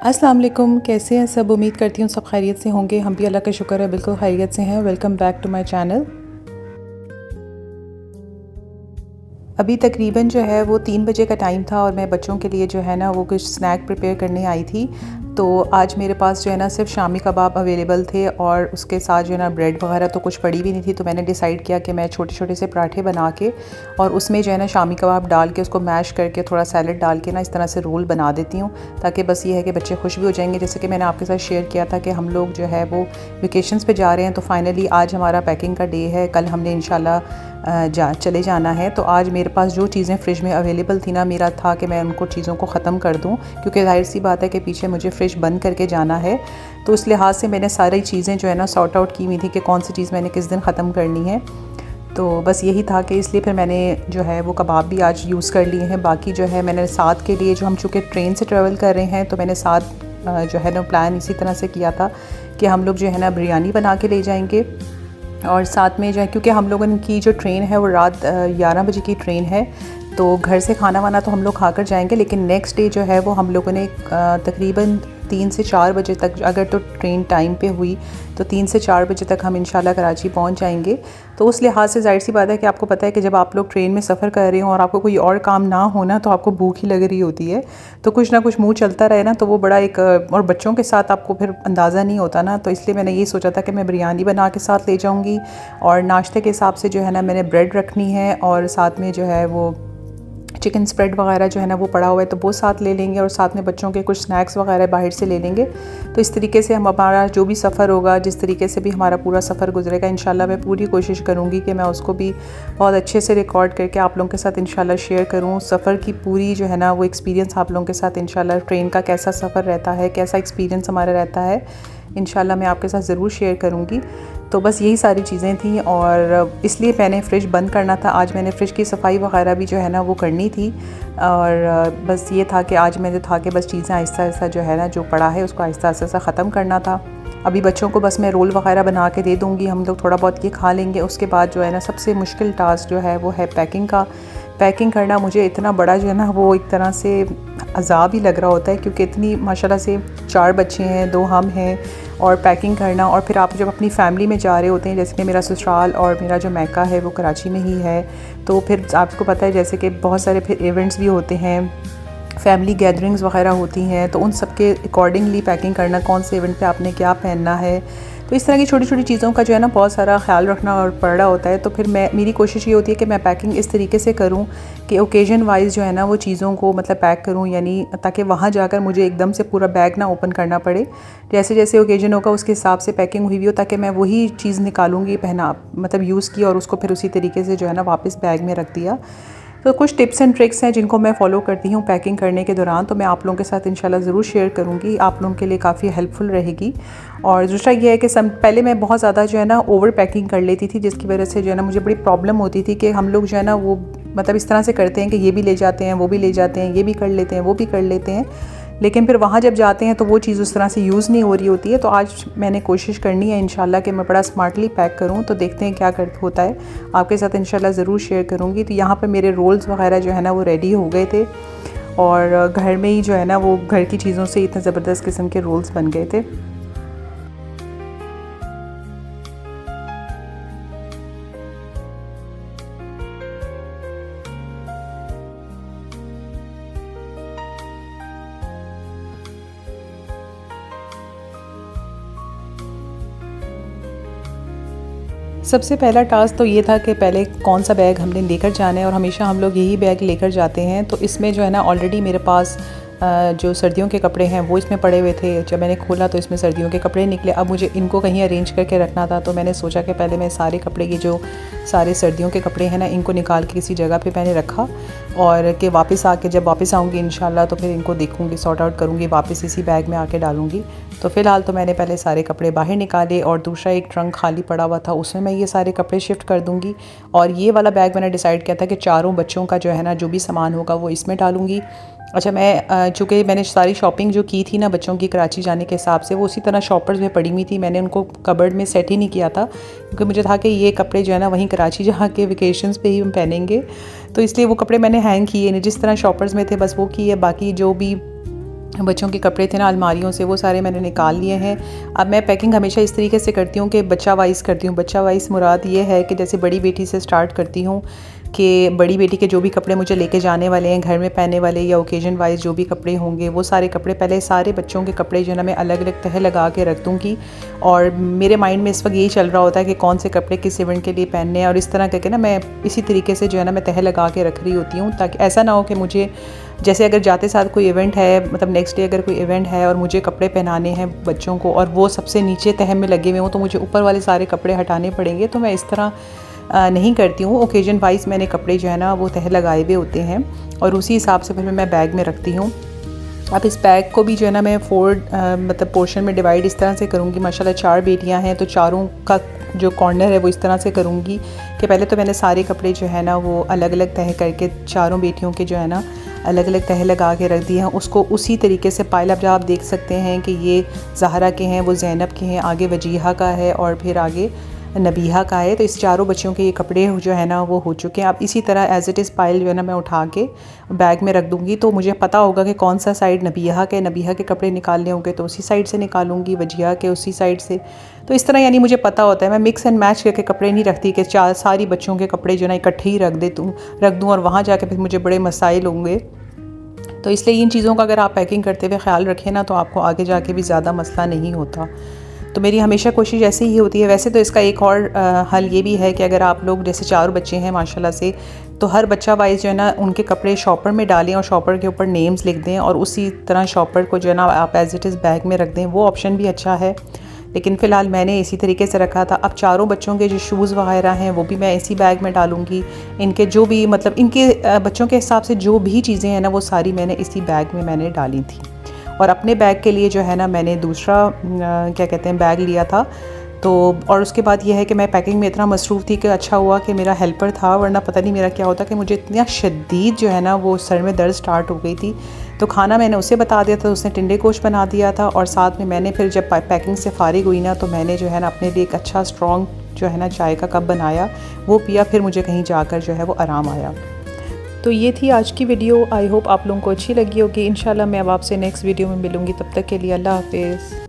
अस्सलाम वालेकुम, कैसे हैं सब। उम्मीद करती हूँ सब खैरियत से होंगे। हम भी अल्लाह का शुक्र है बिल्कुल खैरियत से हैं। Welcome back to my channel. अभी तकरीबन जो है वो 3 बजे का टाइम था और मैं बच्चों के लिए जो है ना वो कुछ स्नैक प्रिपेयर करने आई थी। तो आज मेरे पास जो है ना सिर्फ शामी कबाब अवेलेबल थे और उसके साथ जो है ना ब्रेड वगैरह तो कुछ पड़ी भी नहीं थी। तो मैंने डिसाइड किया कि मैं छोटे छोटे से पराठे बना के और उसमें जो है ना शामी कबाब डाल के उसको मैश करके थोड़ा सैलड डाल के ना इस तरह से रोल बना देती हूँ, ताकि बस ये है कि बच्चे खुश भी हो जाएंगे। जैसे कि मैंने आपके साथ शेयर किया था कि हम लोग जो है वो वेकेशंस पे जा रहे हैं, तो फाइनली आज हमारा पैकिंग का डे है। कल हमने इंशाल्लाह चले जाना है। तो आज मेरे पास जो चीज़ें फ्रिज में अवेलेबल थी ना, मेरा था कि मैं उनको चीज़ों को ख़त्म कर दूं, क्योंकि जाहिर सी बात है कि पीछे मुझे फ्रिज बंद करके जाना है। तो उस लिहाज से मैंने सारी चीज़ें जो है ना सॉर्ट आउट की हुई थी कि कौन सी चीज़ मैंने किस दिन ख़त्म करनी है। तो बस यही था कि इसलिए फिर मैंने जो है वो कबाब भी आज यूज़ कर लिए हैं। बाकी जो है मैंने साथ के लिए, जो हम चूँकि ट्रेन से ट्रैवल कर रहे हैं, तो मैंने साथ जो है ना प्लान इसी तरह से किया था कि हम लोग जो है ना बिरयानी बना के ले जाएंगे और साथ में जो है, क्योंकि हम लोगों की जो ट्रेन है वो रात 11 बजे की ट्रेन है, तो घर से खाना वाना तो हम लोग खाकर जाएंगे। लेकिन नेक्स्ट डे जो है वो हम लोगों ने तकरीबन 3 से 4 बजे तक, अगर तो ट्रेन टाइम पे हुई तो 3 से 4 बजे तक हम इंशाल्लाह कराची पहुंच जाएंगे। तो उस लिहाज से जाहिर सी बात है कि आपको पता है कि जब आप लोग ट्रेन में सफ़र कर रहे हो और आपको कोई और काम ना होना, तो आपको भूख ही लग रही होती है। तो कुछ ना कुछ मुंह चलता रहे ना, तो वो बड़ा एक, और बच्चों के साथ आपको फिर अंदाज़ा नहीं होता ना। तो इसलिए मैंने ये सोचा था कि मैं बिरयानी बना के साथ ले जाऊँगी और नाश्ते के हिसाब से जो है ना मैंने ब्रेड रखनी है और साथ में जो है वो चिकन स्प्रेड वगैरह जो है ना वो पड़ा हुआ है, तो वो साथ ले लेंगे और साथ में बच्चों के कुछ स्नैक्स वगैरह बाहर से ले लेंगे। तो इस तरीके से हमारा जो भी सफ़र होगा, जिस तरीके से भी हमारा पूरा सफ़र गुजरेगा, इंशाल्लाह मैं पूरी कोशिश करूँगी कि मैं उसको भी बहुत अच्छे से रिकॉर्ड करके आप लोगों के साथ इंशाल्लाह शेयर करूँ। सफ़र की पूरी जो है ना वो एक्सपीरियंस आप लोगों के साथ इंशाल्लाह, ट्रेन का कैसा सफ़र रहता है, कैसा एक्सपीरियंस हमारा रहता है, इंशाल्लाह मैं आपके साथ ज़रूर शेयर करूँगी। तो बस यही सारी चीज़ें थी और इसलिए मैंने फ़्रिज बंद करना था। आज मैंने फ़्रिज की सफाई वगैरह भी जो है ना वो करनी थी और बस ये था कि आज मैं जो था कि बस चीज़ें आहिस्ता आहिस्ता जो है ना जो पड़ा है उसको आहिस्ता आहिस्ता ख़त्म करना था। अभी बच्चों को बस मैं रोल वगैरह बना के दे दूँगी, हम लोग थोड़ा बहुत ये खा लेंगे। उसके बाद जो है ना सबसे मुश्किल टास्क जो है वो है पैकिंग का। पैकिंग करना मुझे इतना बड़ा जो है ना वो एक तरह से अज़ाब ही लग रहा होता है, क्योंकि इतनी माशाल्लाह से 4 बच्चे हैं, 2 हम हैं और पैकिंग करना। और फिर आप जब अपनी फैमिली में जा रहे होते हैं, जैसे कि मेरा ससुराल और मेरा जो मैका है वो कराची में ही है, तो फिर आपको पता है जैसे कि बहुत सारे फिर इवेंट्स भी होते हैं, फैमिली गैदरिंग्स वगैरह होती हैं, तो उन सब के अकॉर्डिंगली पैकिंग करना, कौन से इवेंट पे आपने क्या पहनना है, तो इस तरह की छोटी छोटी चीज़ों का जो है ना बहुत सारा ख्याल रखना और पड़ रहा होता है। तो फिर मेरी कोशिश ये होती है कि मैं पैकिंग इस तरीके से करूं कि ओकेजन वाइज जो है ना वो चीज़ों को मतलब पैक करूं, यानी ताकि वहाँ जाकर मुझे एकदम से पूरा बैग ना ओपन करना पड़े। जैसे जैसे ओकेजन होगा उसके हिसाब से पैकिंग हुई हो, ताकि मैं वही चीज़ निकालूंगी पहना मतलब यूज़ की और उसको फिर उसी तरीके से जो है ना वापस बैग में रख दिया। तो कुछ टिप्स एंड ट्रिक्स हैं जिनको मैं फ़ॉलो करती हूँ पैकिंग करने के दौरान, तो मैं आप लोगों के साथ इंशाल्लाह ज़रूर शेयर करूँगी, आप लोगों के लिए काफ़ी हेल्पफुल रहेगी। और दूसरा ये है कि पहले मैं बहुत ज़्यादा जो है ना ओवर पैकिंग कर लेती थी, जिसकी वजह से जो है ना मुझे बड़ी प्रॉब्लम होती थी कि हम लोग जो है ना वो मतलब इस तरह से करते हैं कि ये भी ले जाते हैं, वो भी ले जाते हैं, ये भी कर लेते हैं, वो भी कर लेते हैं, लेकिन फिर वहाँ जब जाते हैं तो वो चीज़ उस तरह से यूज़ नहीं हो रही होती है। तो आज मैंने कोशिश करनी है इंशाल्लाह कि मैं बड़ा स्मार्टली पैक करूँ। तो देखते हैं क्या होता है, आपके साथ इंशाल्लाह ज़रूर शेयर करूँगी। तो यहाँ पर मेरे रोल्स वगैरह जो है ना वो रेडी हो गए थे और घर में ही जो है ना वो घर की चीज़ों से इतने ज़बरदस्त किस्म के रोल्स बन गए थे। सबसे पहला टास्क तो ये था कि पहले कौन सा बैग हमने लेकर जाना है, और हमेशा हम लोग यही बैग लेकर जाते हैं। तो इसमें जो है ना ऑलरेडी मेरे पास जो सर्दियों के कपड़े हैं वो इसमें पड़े हुए थे। जब मैंने खोला तो इसमें सर्दियों के कपड़े निकले। अब मुझे इनको कहीं अरेंज करके रखना था, तो मैंने सोचा कि पहले मैं सारे कपड़े, ये जो सारे सर्दियों के कपड़े हैं ना, इनको निकाल के किसी जगह पे मैंने रखा और कि वापस आके जब वापस आऊँगी इंशाल्लाह तो फिर इनको देखूँगी, सॉर्ट आउट करूँगी, वापस इसी बैग में आके डालूँगी। तो फ़िलहाल तो मैंने पहले सारे कपड़े बाहर निकाले और दूसरा एक ट्रंक खाली पड़ा हुआ था, उसमें मैं ये सारे कपड़े शिफ्ट कर दूँगी। और ये वाला बैग मैंने डिसाइड किया था कि चारों बच्चों का जो है ना जो भी सामान होगा वो इसमें डालूँगी। अच्छा, मैं चूँकि मैंने सारी शॉपिंग जो की थी ना बच्चों की कराची जाने के हिसाब से, वो उसी तरह शॉपर्स में पड़ी हुई थी, मैंने उनको कबर्ड में सेट ही नहीं किया था, क्योंकि मुझे था कि ये कपड़े जो है ना वहीं कराची जहाँ के वेकेशंस पे ही हम पहनेंगे, तो इसलिए वो कपड़े मैंने हैंग किए नहीं, जिस तरह शॉपर्स में थे बस वो किए। बाकी जो भी बच्चों के कपड़े थे ना अलमारियों से, वो सारे मैंने निकाल लिए हैं। अब मैं पैकिंग हमेशा इस तरीके से करती हूँ कि बच्चा वाइज़ करती हूँ। बच्चा वाइज़ मुराद ये है कि जैसे बड़ी बेटी से स्टार्ट करती हूँ कि बड़ी बेटी के जो भी कपड़े मुझे लेके जाने वाले हैं, घर में पहनने वाले या ओकेजन वाइज़ जो भी कपड़े होंगे, वो सारे कपड़े पहले सारे बच्चों के कपड़े जो है ना मैं अलग अलग तह लगा के रख दूँगी। और मेरे माइंड में इस वक्त यही चल रहा होता है कि कौन से कपड़े किस इवेंट के लिए पहनने हैं, और इस तरह करके ना मैं इसी तरीके से जो है ना मैं तह लगा के रख रही होती हूँ, ताकि ऐसा ना हो कि मुझे जैसे अगर जाते साथ कोई इवेंट है, मतलब नेक्स्ट डे अगर कोई इवेंट है और मुझे कपड़े पहनाने हैं बच्चों को और वो सबसे नीचे तह में लगे हुए हों, तो मुझे ऊपर वाले सारे कपड़े हटाने पड़ेंगे। तो मैं इस तरह नहीं करती हूँ। ओकेजन वाइज मैंने कपड़े जो है ना वो तह लगाए हुए होते हैं और उसी हिसाब से फिर मैं बैग में रखती हूँ। अब इस बैग को भी जो है ना मैं 4 मतलब पोर्शन में डिवाइड इस तरह से करूँगी। माशाल्लाह 4 बेटियां हैं तो चारों का जो कॉर्नर है वो इस तरह से करूँगी कि पहले तो मैंने सारे कपड़े जो है ना वो अलग अलग तह करके चारों बेटियों के जो है ना अलग अलग तह लगा के रख दिए हैं। उसको उसी तरीके से पाइल अप, जब आप देख सकते हैं कि ये ज़हरा के हैं, वो ज़ैनब के हैं, आगे वजीहा का है और फिर आगे नबीहा का है। तो इस चारों बच्चों के ये कपड़े जो है ना वो हो चुके हैं। अब इसी तरह एज़ इट इज़ पाइल जो है ना मैं उठा के बैग में रख दूँगी, तो मुझे पता होगा कि कौन सा साइड नबीहा के कपड़े निकालने होंगे तो उसी साइड से निकालूंगी, वजिया के उसी साइड से। तो इस तरह यानी मुझे पता होता है। मैं मिक्स एंड मैच करके कपड़े नहीं रखती कि सारी बच्चों के कपड़े जो है ना इकट्ठे ही रख दूँ और वहाँ जाके फिर मुझे बड़े मसाइल होंगे। तो इसलिए इन चीज़ों का अगर आप पैकिंग करते हुए ख्याल रखें ना तो आपको आगे जाके भी ज़्यादा मसला नहीं होता। तो मेरी हमेशा कोशिश ऐसे ही होती है। वैसे तो इसका एक और हल ये भी है कि अगर आप लोग जैसे 4 बच्चे हैं माशाल्लाह से, तो हर बच्चा वाइज जो है ना उनके कपड़े शॉपर में डालें और शॉपर के ऊपर नेम्स लिख दें और उसी तरह शॉपर को जो है ना आप एज़ इट इज़ बैग में रख दें। वो ऑप्शन भी अच्छा है, लेकिन फ़िलहाल मैंने इसी तरीके से रखा था। अब चारों बच्चों के जो शूज़ वगैरह हैं वो भी मैं इसी बैग में डालूँगी। इनके जो भी मतलब इनके बच्चों के हिसाब से जो भी चीज़ें हैं ना वो सारी मैंने इसी बैग में मैंने डाली थी। और अपने बैग के लिए जो है ना मैंने दूसरा क्या कहते हैं बैग लिया था। तो और उसके बाद ये है कि मैं पैकिंग में इतना मसरूफ़ थी कि अच्छा हुआ कि मेरा हेल्पर था, वरना पता नहीं मेरा क्या होता कि मुझे इतना शदीद जो है ना वो सर में दर्द स्टार्ट हो गई थी। तो खाना मैंने उसे बता दिया था, उसने टिंडे गोश्त बना दिया था और साथ में मैंने फिर जब पैकिंग से फ़ारिग हुई ना तो मैंने जो है ना अपने लिए एक अच्छा स्ट्रॉन्ग जो है ना चाय का कप बनाया, वो पिया, फिर मुझे कहीं जाकर जो है वो आराम आया। तो ये थी आज की वीडियो। आई होप आप लोगों को अच्छी लगी होगी। इंशाल्लाह मैं अब आपसे नेक्स्ट वीडियो में मिलूँगी। तब तक के लिए अल्लाह हाफ़िज़।